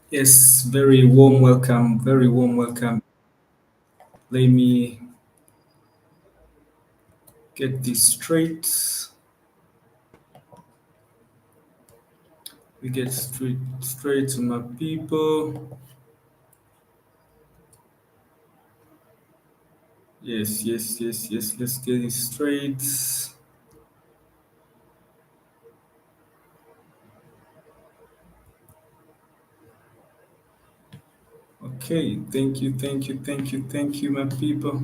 Yes, very warm welcome. Very warm welcome. Let me get this straight. We get straight to my people. Yes, yes, yes, yes. Let's get it straight. Okay. Thank you, thank you, thank you, thank you, my people.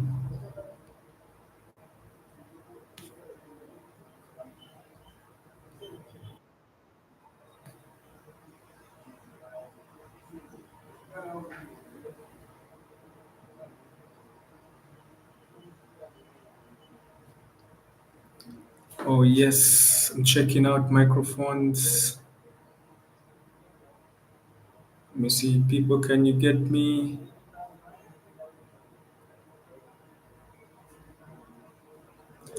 Oh yes, I'm checking out microphones. Let me see, people. Can you get me?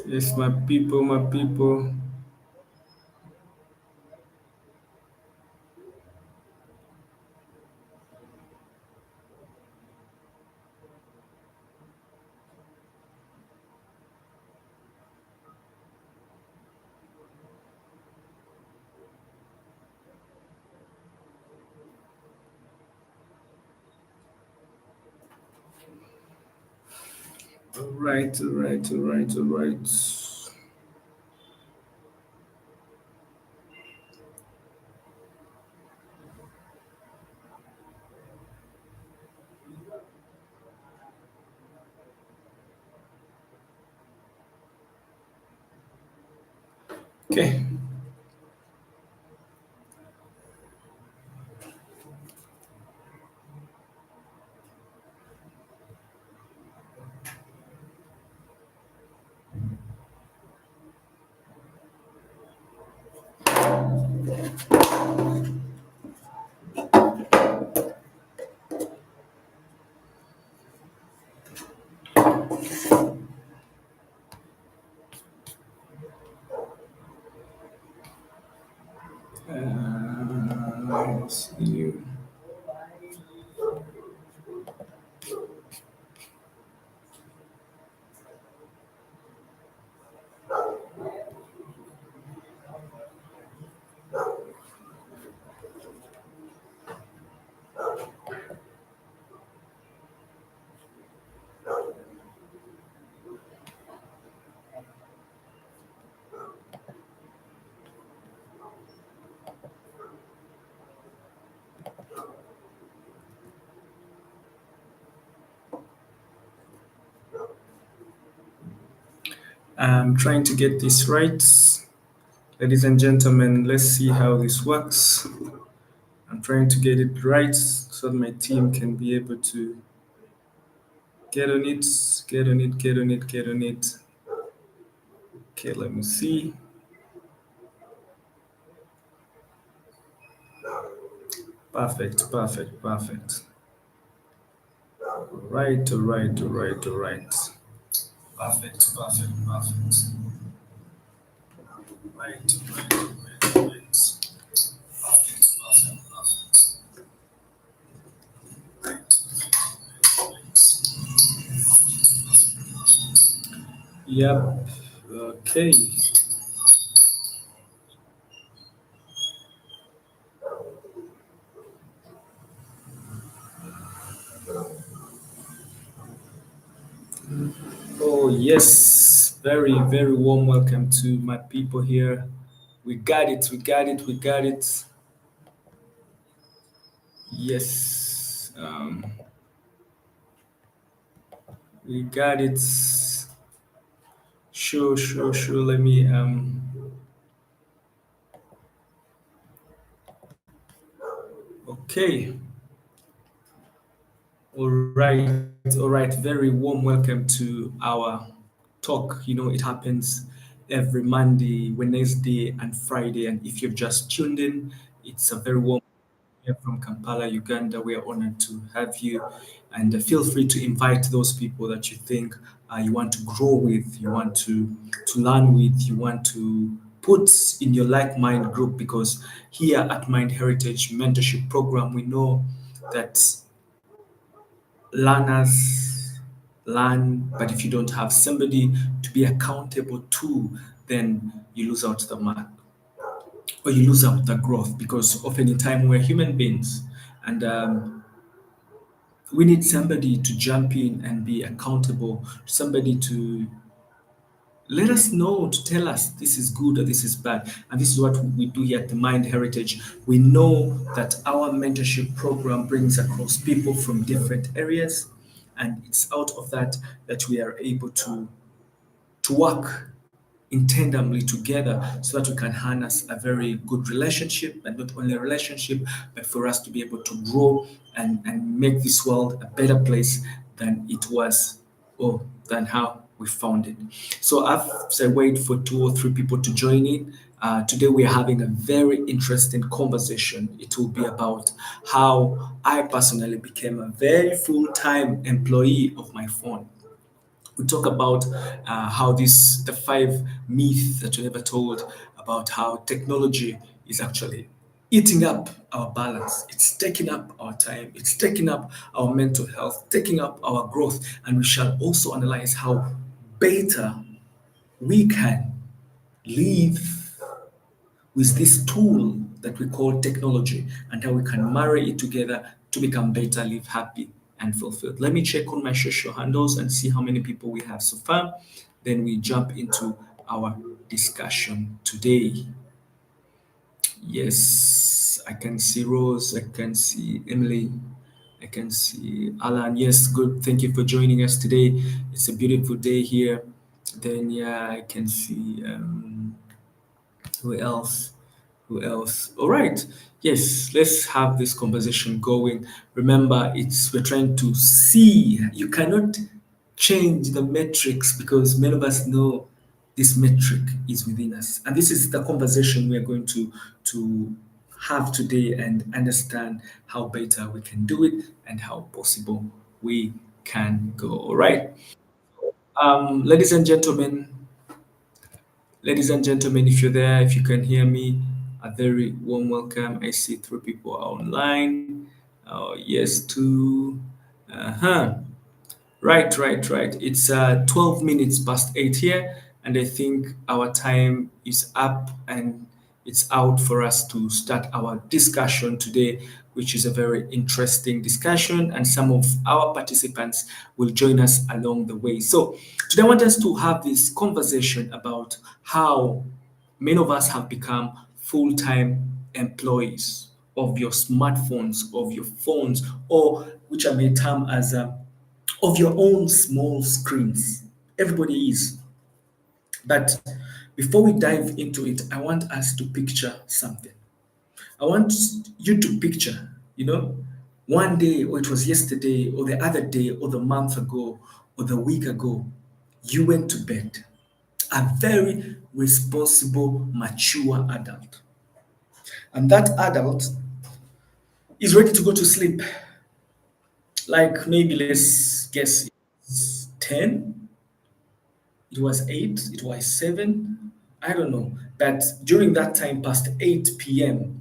Yes, my people, my people. All right, all right, all right, all right. Okay. Let's see. I'm trying to get this right. Ladies and gentlemen, let's see how this works. I'm trying to get it right so that my team can be able to get on it, get on it, get on it, get on it. Okay, let me see. Perfect, perfect, perfect. Right, all right, all right, all right. Perfect, perfect, perfect. Right, right, right, right. Perfect, perfect, perfect. Yep. Okay. Oh, yes. Very, very warm welcome to my people here. We got it, we got it, we got it. Yes. We got it. Sure, sure, sure. Let me okay. All right, all right. Very warm welcome to our talk. You know, it happens every Monday, Wednesday, and Friday. And if you've just tuned in, it's a very warm here from Kampala, Uganda. We are honored to have you. And feel free to invite those people that you think you want to grow with, you want to learn with, you want to put in your like mind group, because here at Mind Heritage Mentorship Program, we know that learners learn, but if you don't have somebody to be accountable to, then you lose out the mark, or you lose out the growth, because often in time we're human beings, and we need somebody to jump in and be accountable, somebody to let us know, to tell us this is good or this is bad. And this is what we do here at the Mind Heritage. We know that our mentorship program brings across people from different areas, and it's out of that that we are able to work in tandemly together, so that we can harness a very good relationship, and not only a relationship, but for us to be able to grow and make this world a better place than it was, or than how we found it. So as I wait for two or three people to join in, today we are having a very interesting conversation. It will be about how I personally became a very full-time employee of my phone. We talk about how the five myths that we never told about how technology is actually eating up our balance. It's taking up our time. It's taking up our mental health, taking up our growth. And we shall also analyze how better we can live with this tool that we call technology, and how we can marry it together to become better, live happy and fulfilled. Let me check on my social handles and see how many people we have so far. Then we jump into our discussion today. Yes, I can see Rose, I can see Emily, I can see Alan. Yes, good. Thank you for joining us today. It's a beautiful day here. Then, yeah, I can see who else? Who else? All right. Yes, let's have this conversation going. Remember, it's we're trying to see. You cannot change the metrics, because many of us know this metric is within us. And this is the conversation we are going to have today, and understand how better we can do it and how possible we can go. All right. Ladies and gentlemen, ladies and gentlemen, if you're there, if you can hear me, a very warm welcome. I see three people are online. Oh, yes, two. Uh-huh. Right. It's 12 minutes past 8 here, and I think our time is up, and it's out for us to start our discussion today, which is a very interesting discussion, and some of our participants will join us along the way. So, today I want us to have this conversation about how many of us have become full time employees of your smartphones, of your phones, or which I may term as of your own small screens. Everybody is. But before we dive into it, I want us to picture something. I want you to picture, one day, or it was yesterday, or the other day, or the month ago, or the week ago, you went to bed. A very responsible, mature adult. And that adult is ready to go to sleep. Like maybe let's guess it's 10, it was 8, it was 7, I don't know. But during that time, past 8 p.m.,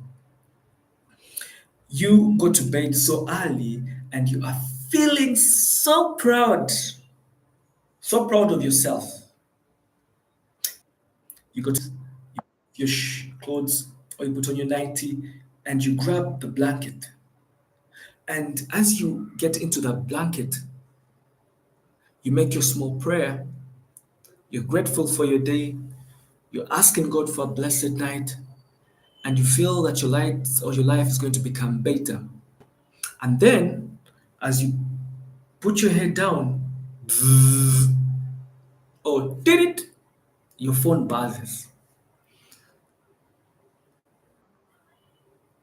you go to bed so early, and you are feeling so proud of yourself. You got your clothes, or you put on your nightie, and you grab the blanket. And as you get into that blanket, you make your small prayer. You're grateful for your day. You're asking God for a blessed night, and you feel that your light or your life is going to become better. And then, as you put your head down, or did it, your phone buzzes.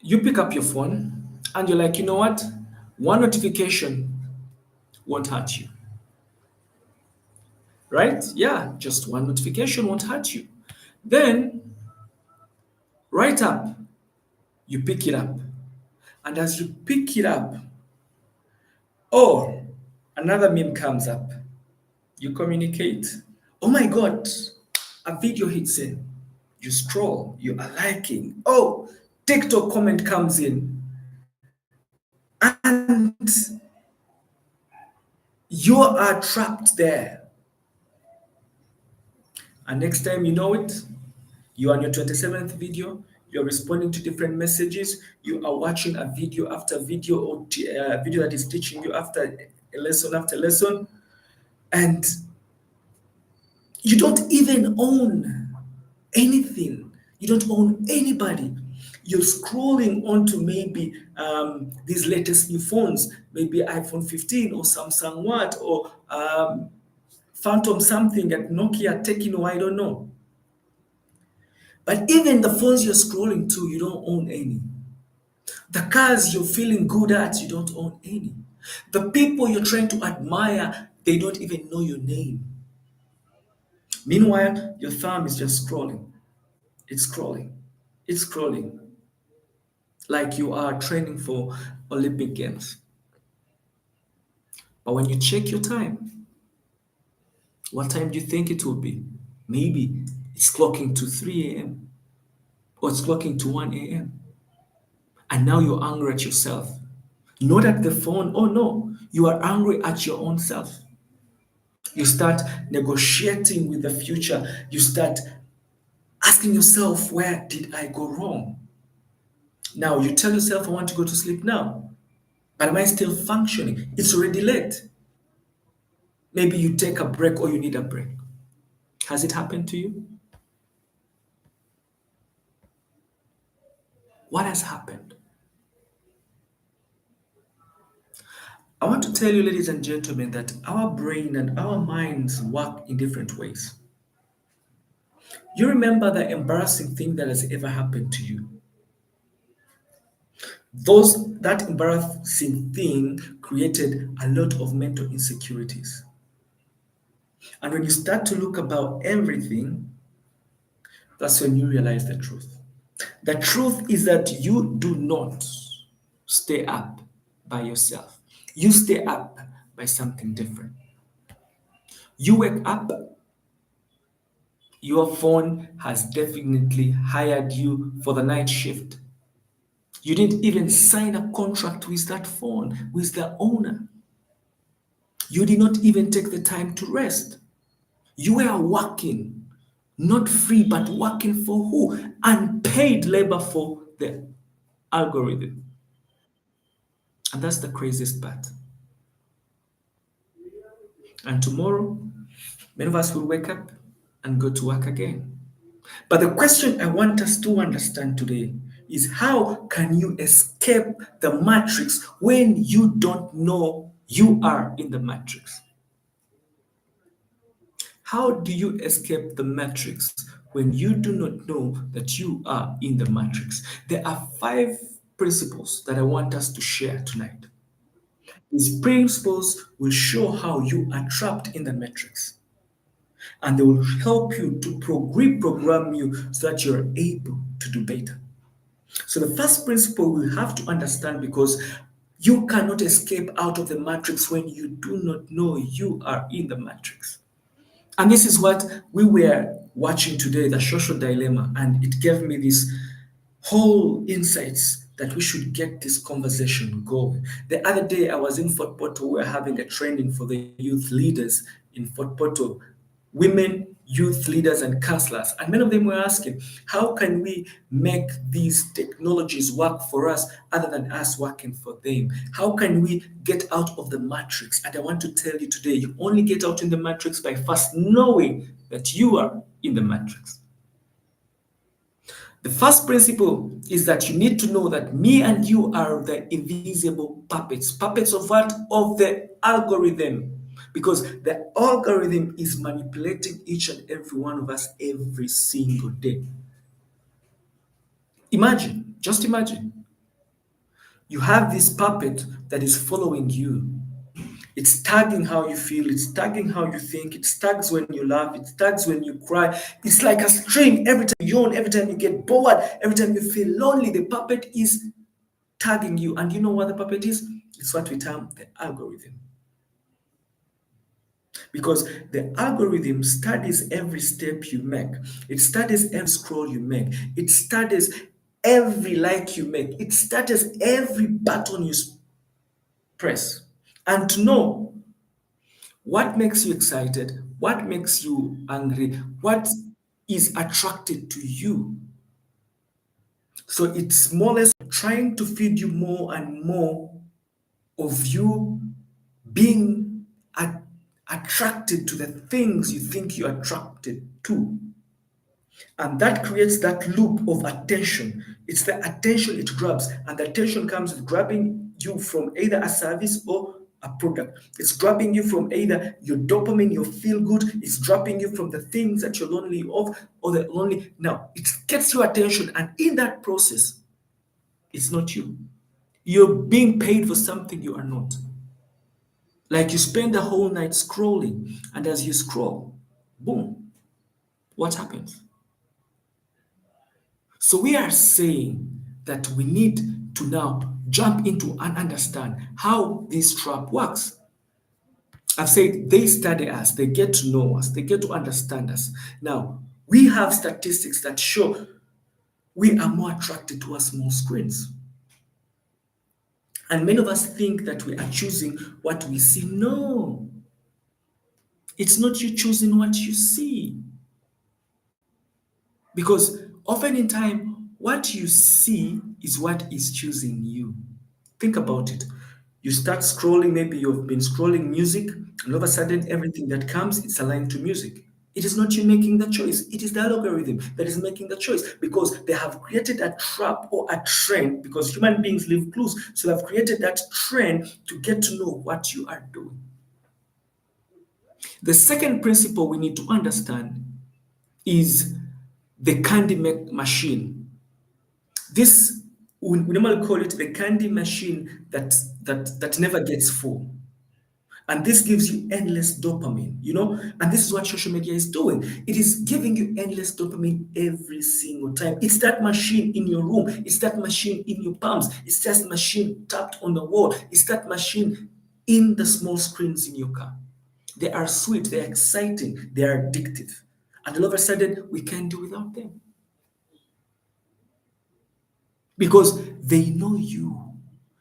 You pick up your phone, and you're like, you know what? One notification won't hurt you, right? Yeah, just one notification won't hurt you. Then, right up, you pick it up. And as you pick it up, oh, another meme comes up. You communicate. Oh my God, a video hits in. You scroll, you are liking. Oh, TikTok comment comes in, and you are trapped there. And next time you know it, you're on your 27th video, you're responding to different messages, you are watching a video after video or video that is teaching you after lesson, and you don't even own anything. You don't own anybody. You're scrolling onto maybe these latest new phones, maybe iPhone 15 or Samsung what or Phantom something at Nokia, Techno, I don't know. But even the phones you're scrolling to, you don't own any. The cars you're feeling good at, you don't own any. The people you're trying to admire, they don't even know your name. Meanwhile, your thumb is just scrolling. It's scrolling. It's scrolling. Like you are training for Olympic Games. But when you check your time, what time do you think it will be? Maybe it's clocking to 3 a.m. or it's clocking to 1 a.m. And now you're angry at yourself. Not at the phone. Oh no, you are angry at your own self. You start negotiating with the future. You start asking yourself, where did I go wrong? Now you tell yourself, I want to go to sleep now. But am I still functioning? It's already late. Maybe you take a break or you need a break. Has it happened to you? What has happened? I want to tell you, ladies and gentlemen, that our brain and our minds work in different ways. You remember the embarrassing thing that has ever happened to you. That embarrassing thing created a lot of mental insecurities. And when you start to look about everything, that's when you realize the truth. The truth is that you do not stay up by yourself. You stay up by something different. You wake up, your phone has definitely hired you for the night shift. You didn't even sign a contract with that phone, with the owner. You did not even take the time to rest. You were working, not free, but working for who? Unpaid labor for the algorithm. And that's the craziest part. And tomorrow, many of us will wake up and go to work again. But the question I want us to understand today is, how can you escape the matrix when you don't know you are in the matrix? How do you escape the matrix when you do not know that you are in the matrix? There are 5 principles that I want us to share tonight. These principles will show how you are trapped in the matrix, and they will help you to reprogram you so that you're able to do better. So, the first principle we have to understand, because you cannot escape out of the matrix when you do not know you are in the matrix. And this is what we were watching today, the social dilemma, and it gave me this whole insights that we should get this conversation going. The other day I was in Fort Portal, we were having a training for the youth leaders in Fort Portal, women, youth leaders and counselors. And many of them were asking, how can we make these technologies work for us other than us working for them? How can we get out of the matrix? And I want to tell you today, you only get out in the matrix by first knowing that you are in the matrix. The first principle is that you need to know that me and you are the invisible puppets. Puppets of what? Of the algorithm. Because the algorithm is manipulating each and every one of us every single day. Imagine, just imagine, you have this puppet that is following you. It's tagging how you feel, it's tagging how you think, it tags when you laugh, it tags when you cry. It's like a string. Every time you yawn, every time you get bored, every time you feel lonely, the puppet is tagging you. And you know what the puppet is? It's what we term the algorithm. because the algorithm studies every step you make, it studies every scroll you make, it studies every like you make, it studies every button you press. And to know what makes you excited, what makes you angry, what is attracted to you. So it's more or less trying to feed you more and more of you being attracted to the things you think you're attracted to. And that creates that loop of attention. It's the attention it grabs, and the attention comes with grabbing you from either a service or a product. It's grabbing you from either your dopamine, your feel good, it's dropping you from the things that you're lonely of, or the lonely. Now, it gets your attention, and in that process, it's not you. You're being paid for something you are not. Like you spend the whole night scrolling, and as you scroll, boom, what happens? So we are saying that we need to now jump into and understand how this trap works. I've said they study us, they get to know us, they get to understand us. Now, we have statistics that show we are more attracted to our small screens. And many of us think that we are choosing what we see. No, it's not you choosing what you see. Because often in time, what you see is what is choosing you. Think about it. You start scrolling, maybe you've been scrolling music, and all of a sudden everything that comes, it's aligned to music. It is not you making the choice. It is the algorithm that is making the choice because they have created a trap or a trend because human beings leave clues. So they've created that trend to get to know what you are doing. The second principle we need to understand is the candy machine. This we normally call it the candy machine that never gets full. And this gives you endless dopamine, and this is what social media is doing. It is giving you endless dopamine every single time. It's that machine in your room, it's that machine in your palms, it's that machine tapped on the wall, it's that machine in the small screens in your car. They are sweet, they're exciting, they are addictive. And all of a sudden, we can't do without them. Because they know you.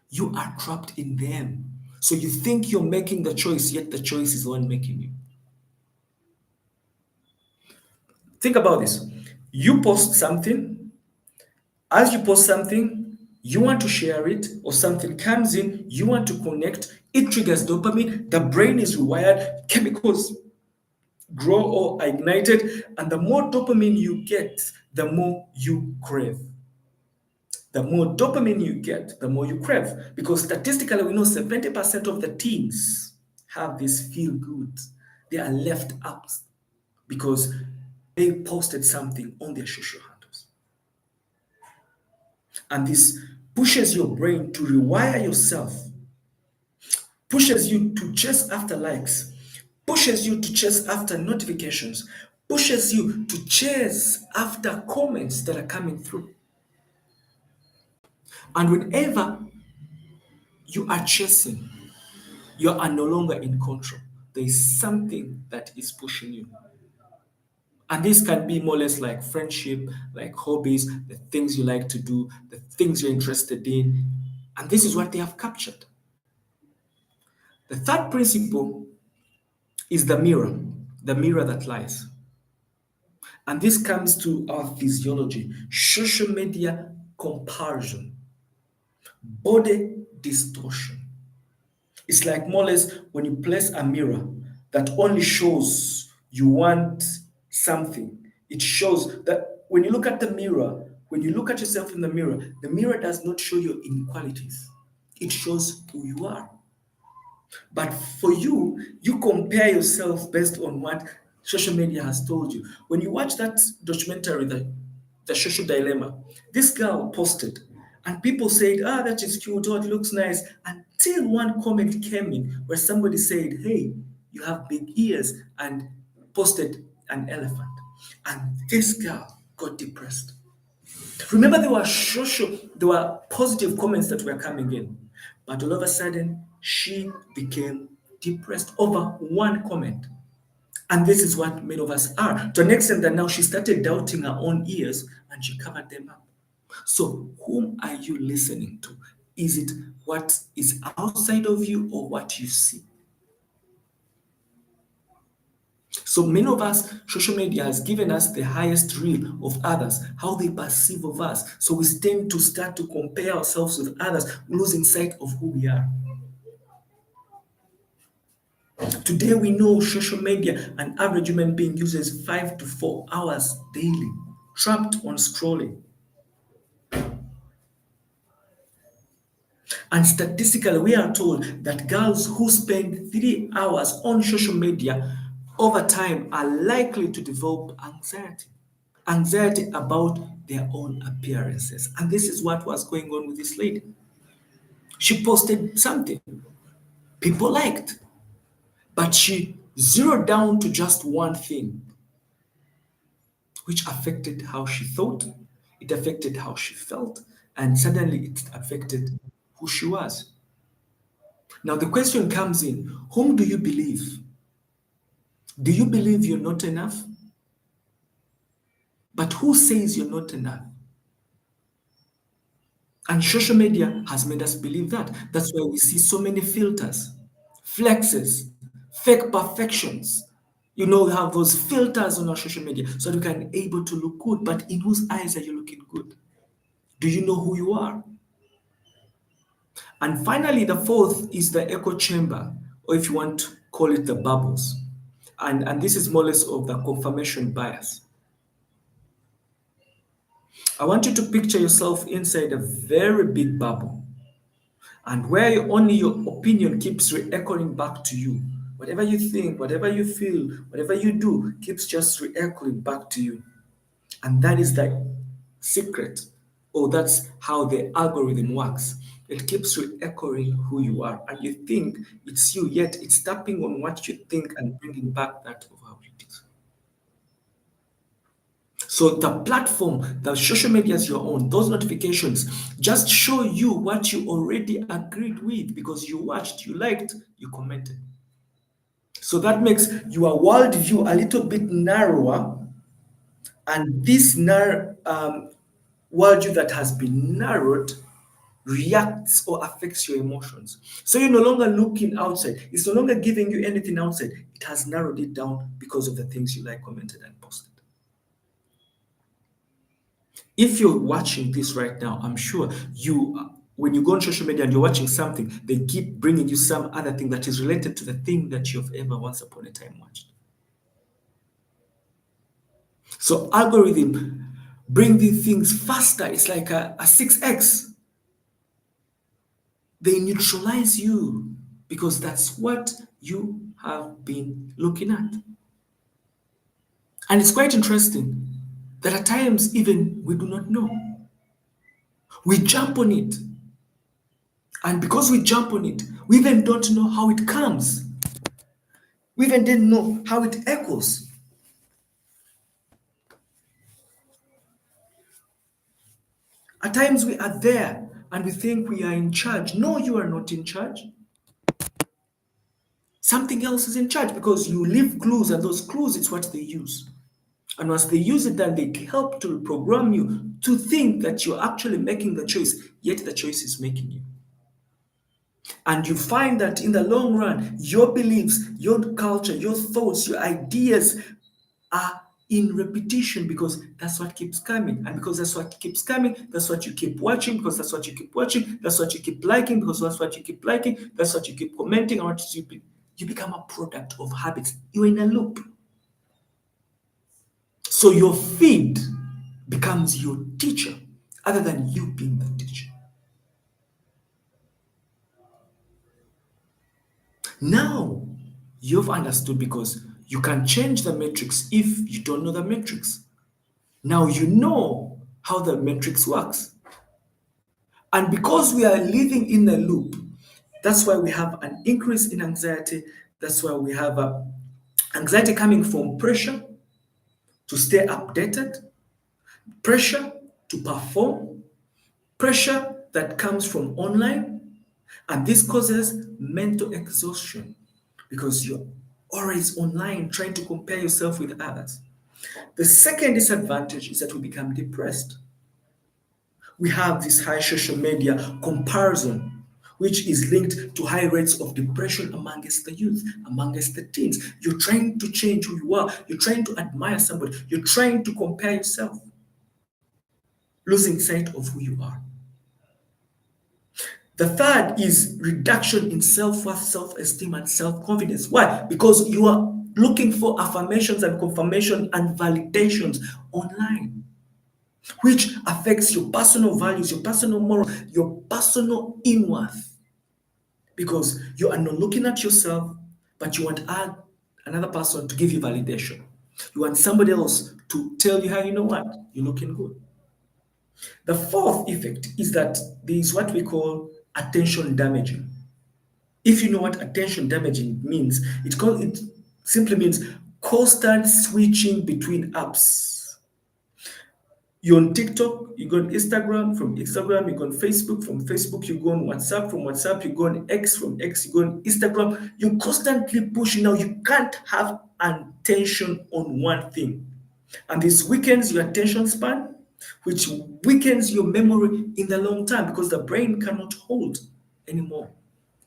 You are trapped in them. So you think you're making the choice, yet the choice is the one making you. Think about this. You post something. As you post something, you want to share it, or something comes in, you want to connect. It triggers dopamine. The brain is rewired. Chemicals grow or are ignited. And the more dopamine you get, the more you crave. The more dopamine you get, the more you crave. Because statistically, we know 70% of the teens have this feel good. They are left out because they posted something on their social handles. And this pushes your brain to rewire yourself, pushes you to chase after likes, pushes you to chase after notifications, pushes you to chase after comments that are coming through. And whenever you are chasing, you are no longer in control. There is something that is pushing you. And this can be more or less like friendship, like hobbies, the things you like to do, the things you're interested in. And this is what they have captured. The third principle is the mirror that lies. And this comes to our physiology, social media comparison, body distortion. It's like more or less when you place a mirror that only shows you want something. It shows that when you look at the mirror, when you look at yourself in the mirror does not show your inequalities. It shows who you are. But for you, you compare yourself based on what social media has told you. When you watch that documentary, the social dilemma, this girl posted, and people said, that is cute, oh, it looks nice, until one comment came in where somebody said, hey, you have big ears, and posted an elephant. And this girl got depressed. Remember, there were positive comments that were coming in, but all of a sudden, she became depressed over one comment. And this is what many of us are. To an extent that now she started doubting her own ears and she covered them up. So, whom are you listening to? Is it what is outside of you or what you see? So many of us, social media has given us the highest reel of others, how they perceive of us. So we tend to start to compare ourselves with others, losing sight of who we are. Today we know social media, an average human being uses 5 to 4 hours daily, trapped on scrolling. And statistically, we are told that girls who spend 3 hours on social media over time are likely to develop anxiety about their own appearances. And this is what was going on with this lady. She posted something people liked, but she zeroed down to just one thing, which affected how she thought, it affected how she felt, and suddenly it affected who she was. Now, the question comes in, whom do you believe? Do you believe you're not enough? But who says you're not enough? And social media has made us believe that. That's why we see so many filters, flexes, fake perfections. We have those filters on our social media so that we can able to look good. But in whose eyes are you looking good? Do you know who you are? And finally, the fourth is the echo chamber, or if you want to call it the bubbles. And this is more or less of the confirmation bias. I want you to picture yourself inside a very big bubble, and where only your opinion keeps re-echoing back to you. Whatever you think, whatever you feel, whatever you do keeps just re-echoing back to you. And that is the secret, or that's how the algorithm works. It keeps re-echoing who you are, and you think it's you, yet it's tapping on what you think and bringing back that of how it is. So the platform, the social media is your own. Those notifications just show you what you already agreed with because you watched, you liked, you commented. So that makes your worldview a little bit narrower, and this worldview that has been narrowed reacts or affects your emotions. So you're no longer looking outside. It's no longer giving you anything outside. It has narrowed it down because of the things you like, commented, and posted. If you're watching this right now, I'm sure when you go on social media and you're watching something, they keep bringing you some other thing that is related to the thing that you've ever once upon a time watched. So algorithm bring these things faster. It's like a 6x. They neutralize you because that's what you have been looking at. And it's quite interesting that at times even we do not know. We jump on it. And because we jump on it, we even don't know how it comes. We even didn't know how it echoes. At times we are there and we think we are in charge. No, you are not in charge. Something else is in charge because you leave clues, and those clues, it's what they use. And once they use it, then they help to program you to think that you're actually making the choice, yet the choice is making you. And you find that in the long run, your beliefs, your culture, your thoughts, your ideas are in repetition because that's what keeps coming. And because that's what keeps coming, that's what you keep watching, because that's what you keep watching, that's what you keep liking, because that's what you keep liking, that's what you keep commenting, or you become a product of habits. You're in a loop. So your feed becomes your teacher, other than you being the teacher. Now you've understood because you can change the matrix if you don't know the matrix. Now you know how the matrix works. And because we are living in a loop, that's why we have an increase in anxiety. That's why we have anxiety coming from pressure to stay updated, pressure to perform, pressure that comes from online, and this causes mental exhaustion because always online trying to compare yourself with others. The second disadvantage is that we become depressed. We have this high social media comparison, which is linked to high rates of depression amongst the youth, amongst the teens. You're trying to change who you are, you're trying to admire somebody, you're trying to compare yourself, losing sight of who you are. The third is reduction in self worth, self esteem, and self confidence. Why? Because you are looking for affirmations and confirmation and validations online, which affects your personal values, your personal moral, your personal in-worth. Because you are not looking at yourself, but you want another person to give you validation. You want somebody else to tell you how, you know what, you're looking good. The fourth effect is that there is what we call attention damaging. If you know what attention damaging means, it simply means constant switching between apps. You're on TikTok, you go on Instagram, from Instagram, you go on Facebook, from Facebook, you go on WhatsApp, from WhatsApp, you go on X, from X, you go on Instagram. You constantly push now. You can't have attention on one thing. And this weakens your attention span, which weakens your memory in the long term because the brain cannot hold anymore.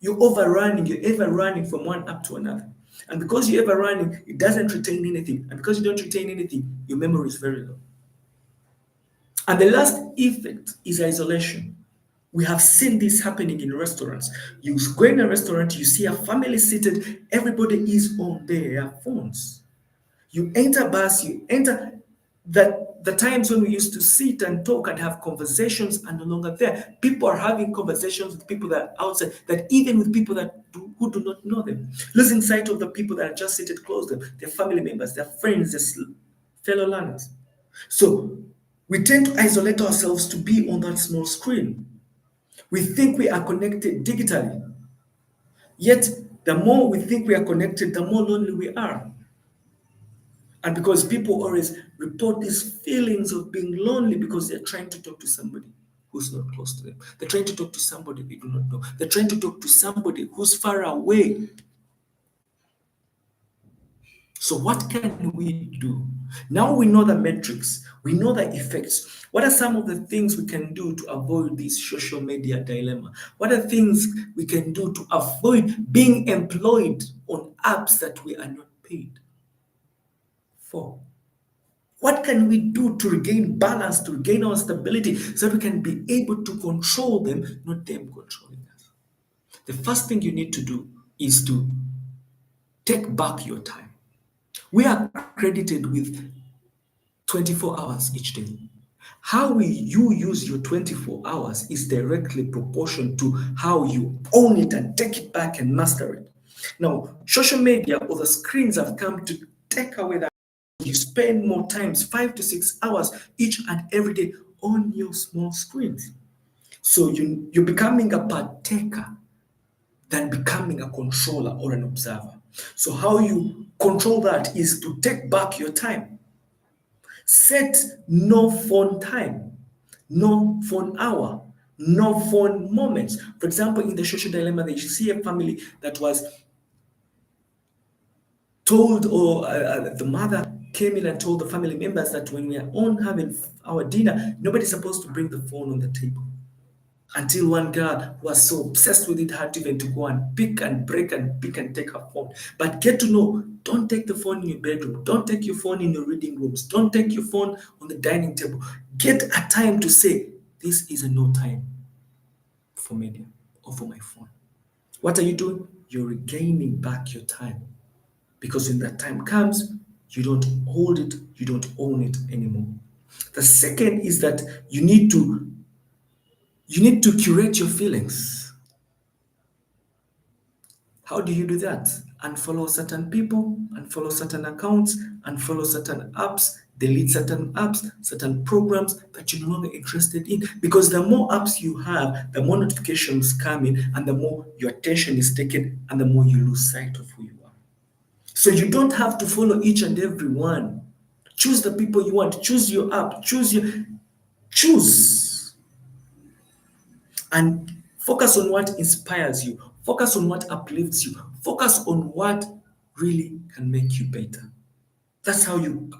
You're ever running from one app to another. And because you're ever running, it doesn't retain anything. And because you don't retain anything, your memory is very low. And the last effect is isolation. We have seen this happening in restaurants. You go in a restaurant, you see a family seated, everybody is on their phones. You enter bus, you enter the times when we used to sit and talk and have conversations are no longer there. People are having conversations with people that are outside, that even with people who do not know them, losing sight of the people that are just seated close to them, their family members, their friends, their fellow learners. So we tend to isolate ourselves to be on that small screen. We think we are connected digitally, yet the more we think we are connected, the more lonely we are. And because people always report these feelings of being lonely because they're trying to talk to somebody who's not close to them. They're trying to talk to somebody they do not know. They're trying to talk to somebody who's far away. So, what can we do? Now we know the metrics, we know the effects. What are some of the things we can do to avoid this social media dilemma? What are things we can do to avoid being employed on apps that we are not paid for? What can we do to regain balance, to regain our stability, so that we can be able to control them, not them controlling us? The first thing you need to do is to take back your time. We are credited with 24 hours each day. How you use your 24 hours is directly proportional to how you own it and take it back and master it. Now, social media or the screens have come to take away that. You spend more times, 5 to 6 hours each and every day on your small screens. So you're becoming a partaker than becoming a controller or an observer. So how you control that is to take back your time. Set no phone time, no phone hour, no phone moments. For example, in the social dilemma, they see a family that was told, or the mother came in and told the family members that when we are on having our dinner, nobody's supposed to bring the phone on the table. Until one girl was so obsessed with it, had even to go and pick and break and pick and take her phone. But get to know, don't take the phone in your bedroom. Don't take your phone in your reading rooms. Don't take your phone on the dining table. Get a time to say, this is a no time for media or for my phone. What are you doing? You're regaining back your time. Because when that time comes, you don't hold it, you don't own it anymore. The second is that you need to curate your feelings. How do you do that? Unfollow certain people, unfollow certain accounts, unfollow certain apps, delete certain apps, certain programs that you're no longer interested in. Because the more apps you have, the more notifications come in, and the more your attention is taken, and the more you lose sight of who you are. So you don't have to follow each and every one. Choose the people you want. Choose your app. Choose and focus on what inspires you. Focus on what uplifts you. Focus on what really can make you better. That's how you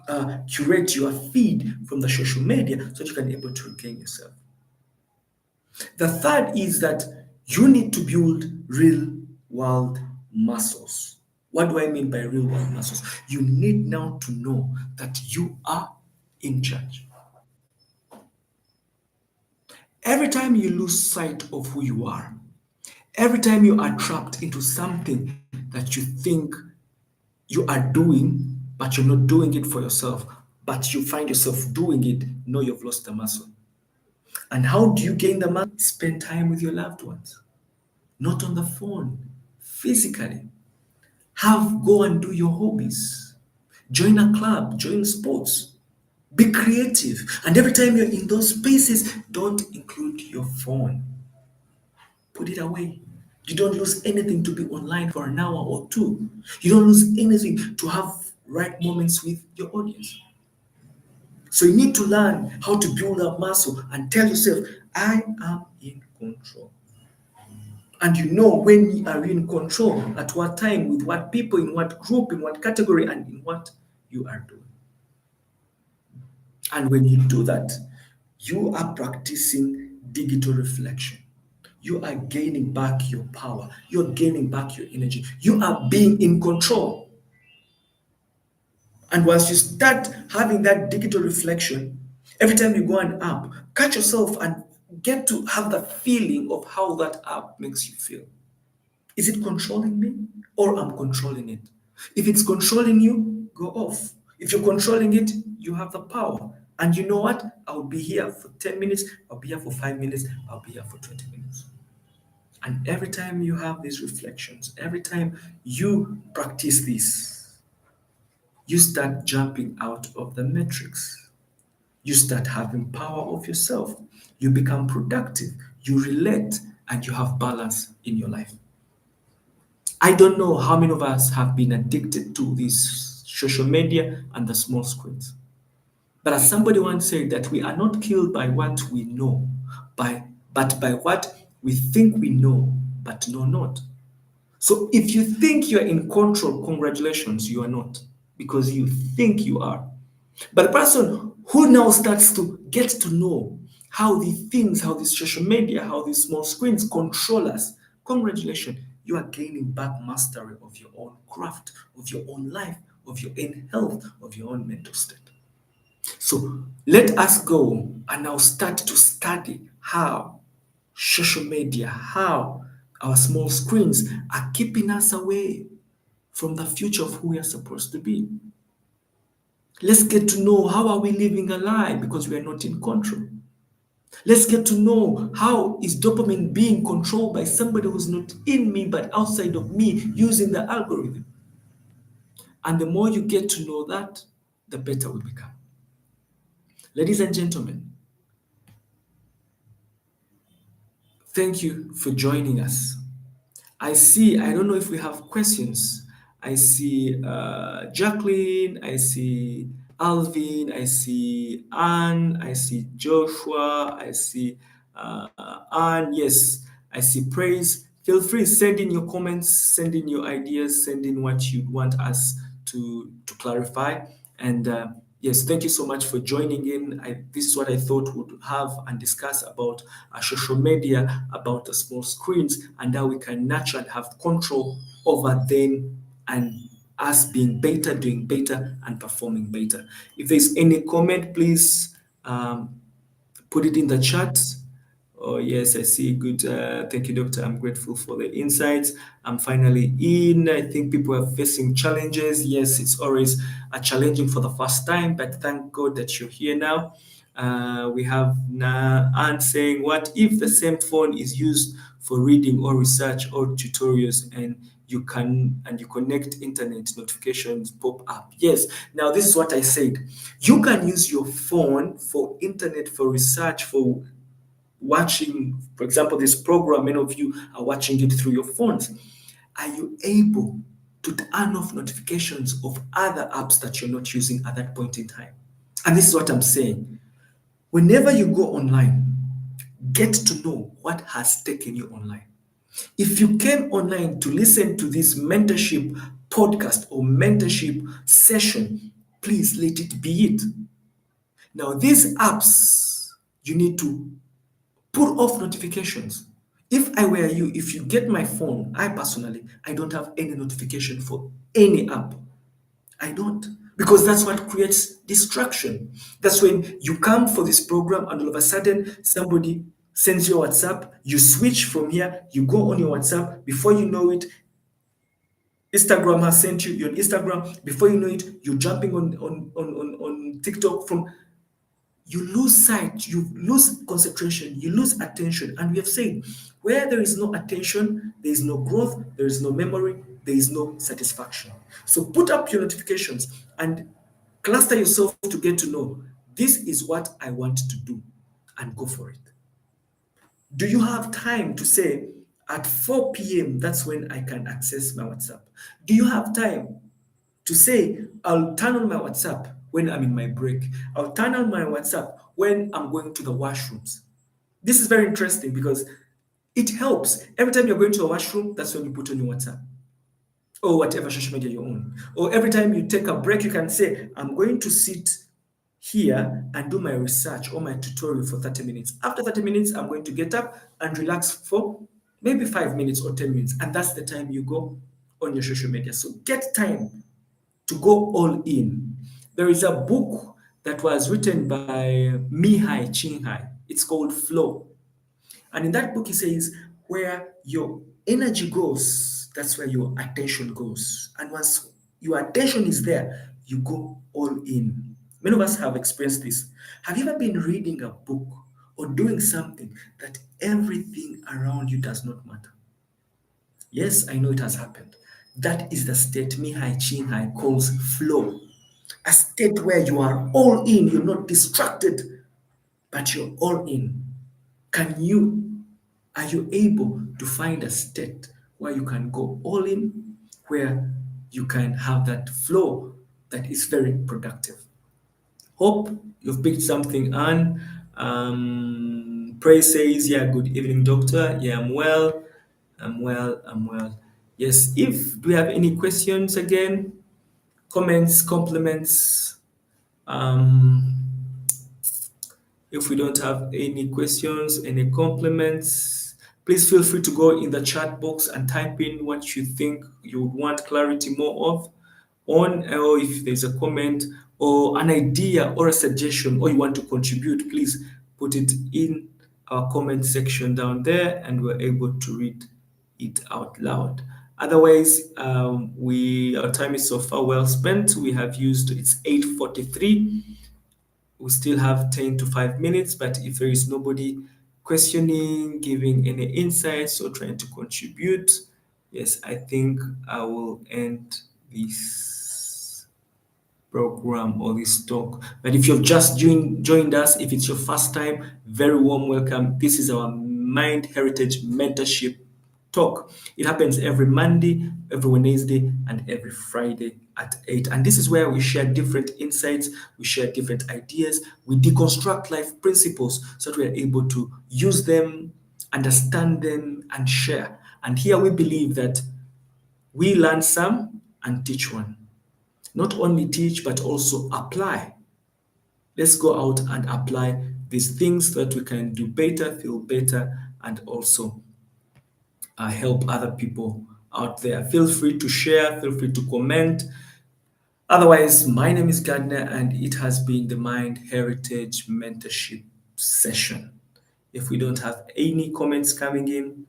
curate your feed from the social media so that you can be able to regain yourself. The third is that you need to build real world muscles. What do I mean by real world muscles? You need now to know that you are in charge. Every time you lose sight of who you are, every time you are trapped into something that you think you are doing, but you're not doing it for yourself, but you find yourself doing it, know you've lost the muscle. And how do you gain the muscle? Spend time with your loved ones, not on the phone, physically. Have go and do your hobbies. Join a club, join sports. Be creative. And every time you're in those spaces, don't include your phone. Put it away. You don't lose anything to be online for an hour or two. You don't lose anything to have right moments with your audience. So you need to learn how to build up muscle and tell yourself, I am in control. And you know when you are in control, at what time, with what people, in what group, in what category, and in what you are doing. And when you do that, you are practicing digital reflection. You are gaining back your power. You're gaining back your energy. You are being in control. And once you start having that digital reflection, every time you go an app, catch yourself and get to have the feeling of how that app makes you feel. Is it controlling me or I'm controlling it? If it's controlling you, go off. If you're controlling it, you have the power. And you know what? I'll be here for 10 minutes, I'll be here for 5 minutes, I'll be here for 20 minutes. And every time you have these reflections, every time you practice this, you start jumping out of the matrix. You start having power of yourself. You become productive. You relate and you have balance in your life. I don't know how many of us have been addicted to this social media and the small screens. But as somebody once said, that we are not killed by what we know, but by what we think we know, but know not. So if you think you're in control, congratulations, you are not, because you think you are. But the person who now starts to get to know how these things, how this social media, how these small screens control us, congratulations, you are gaining back mastery of your own craft, of your own life, of your own health, of your own mental state. So let us go and now start to study how social media, how our small screens are keeping us away from the future of who we are supposed to be. Let's get to know how are we living a lie because we are not in control. Let's get to know how is dopamine being controlled by somebody who's not in me but outside of me using the algorithm. And the more you get to know that, the better we become. Ladies and gentlemen, thank you for joining us. I don't know if we have questions. I see Jacqueline, I see Alvin, I see Anne, I see Joshua, I see Anne, yes, I see Praise. Feel free, send in your comments, send in your ideas, send in what you want us to clarify. And yes, thank you so much for joining in. This is what I thought we'd have and discuss about social media, about the small screens, and how we can naturally have control over them and us being better, doing better, and performing better. If there's any comment, please put it in the chat. Oh, yes, I see. Good. Thank you, Doctor. I'm grateful for the insights. I'm finally in. I think people are facing challenges. Yes, it's always challenging for the first time, but thank God that you're here now. We have Anne saying, what if the same phone is used for reading or research or tutorials and you connect internet notifications pop up? Yes. Now, this is what I said. You can use your phone for internet, for research, for watching, for example, this program, many of you are watching it through your phones. Are you able to turn off notifications of other apps that you're not using at that point in time? And this is what I'm saying. Whenever you go online, get to know what has taken you online. If you came online to listen to this mentorship podcast or mentorship session, please let it be it. Now, these apps, you need to put off notifications. If I were you, if you get my phone, I personally, I don't have any notification for any app. I don't. Because that's what creates distraction. That's when you come for this program and all of a sudden somebody sends you a WhatsApp, you switch from here, you go on your WhatsApp, before you know it, Instagram has sent you, you're on Instagram, before you know it, you're jumping on TikTok from you lose sight, you lose concentration, you lose attention. And we have said, where there is no attention, there is no growth, there is no memory, there is no satisfaction. So put up your notifications and cluster yourself to get to know this is what I want to do and go for it. Do you have time to say at 4 p.m. that's when I can access my WhatsApp? Do you have time to say, I'll turn on my WhatsApp when I'm in my break. I'll turn on my WhatsApp when I'm going to the washrooms. This is very interesting because it helps. Every time you're going to a washroom, that's when you put on your WhatsApp or whatever social media you're on. Or every time you take a break, you can say, I'm going to sit here and do my research or my tutorial for 30 minutes. After 30 minutes, I'm going to get up and relax for maybe 5 minutes or 10 minutes. And that's the time you go on your social media. So get time to go all in. There is a book that was written by Mihai Chinhai. It's called Flow. And in that book, he says, where your energy goes, that's where your attention goes. And once your attention is there, you go all in. Many of us have experienced this. Have you ever been reading a book or doing something that everything around you does not matter? Yes, I know it has happened. That is the state Mihai Chinhai calls flow. A state where you are all in, you're not distracted, but you're all in. Are you able to find a state where you can go all in, where you can have that flow that is very productive? Hope you've picked something on. Praise says, yeah, good evening, doctor. Yeah, I'm well. I'm well. Yes, if do you have any questions again, comments, compliments? Um, if we don't have any questions, any compliments, please feel free to go in the chat box and type in what you think you would want clarity more of on, or if there's a comment or an idea or a suggestion or you want to contribute, please put it in our comment section down there and we're able to read it out loud. Otherwise, we our time is so far well spent. We have used it's 8:43. We still have 10 to 5 minutes, but if there is nobody questioning, giving any insights or trying to contribute, yes, I think I will end this program or this talk. But if you've just joined us, if it's your first time, very warm welcome. This is our Mind Heritage Mentorship Talk. It happens every Monday, every Wednesday, and every Friday at 8. And this is where we share different insights, we share different ideas, we deconstruct life principles so that we are able to use them, understand them, and share. And here we believe that we learn some and teach one. Not only teach, but also apply. Let's go out and apply these things so that we can do better, feel better, and also help other people out there. Feel free to share, feel free to comment. Otherwise, my name is Gardner, and it has been the Mind Heritage Mentorship session. If we don't have any comments coming in,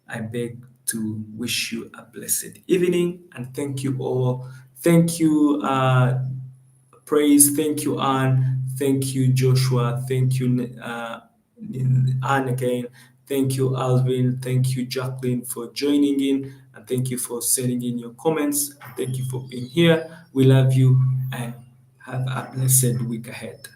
I beg to wish you a blessed evening and thank you all. Thank you, Praise. Thank you, Anne. Thank you, Joshua. Thank you, Anne again. Thank you, Alvin. Thank you, Jacqueline, for joining in. And thank you for sending in your comments. Thank you for being here. We love you and have a blessed week ahead.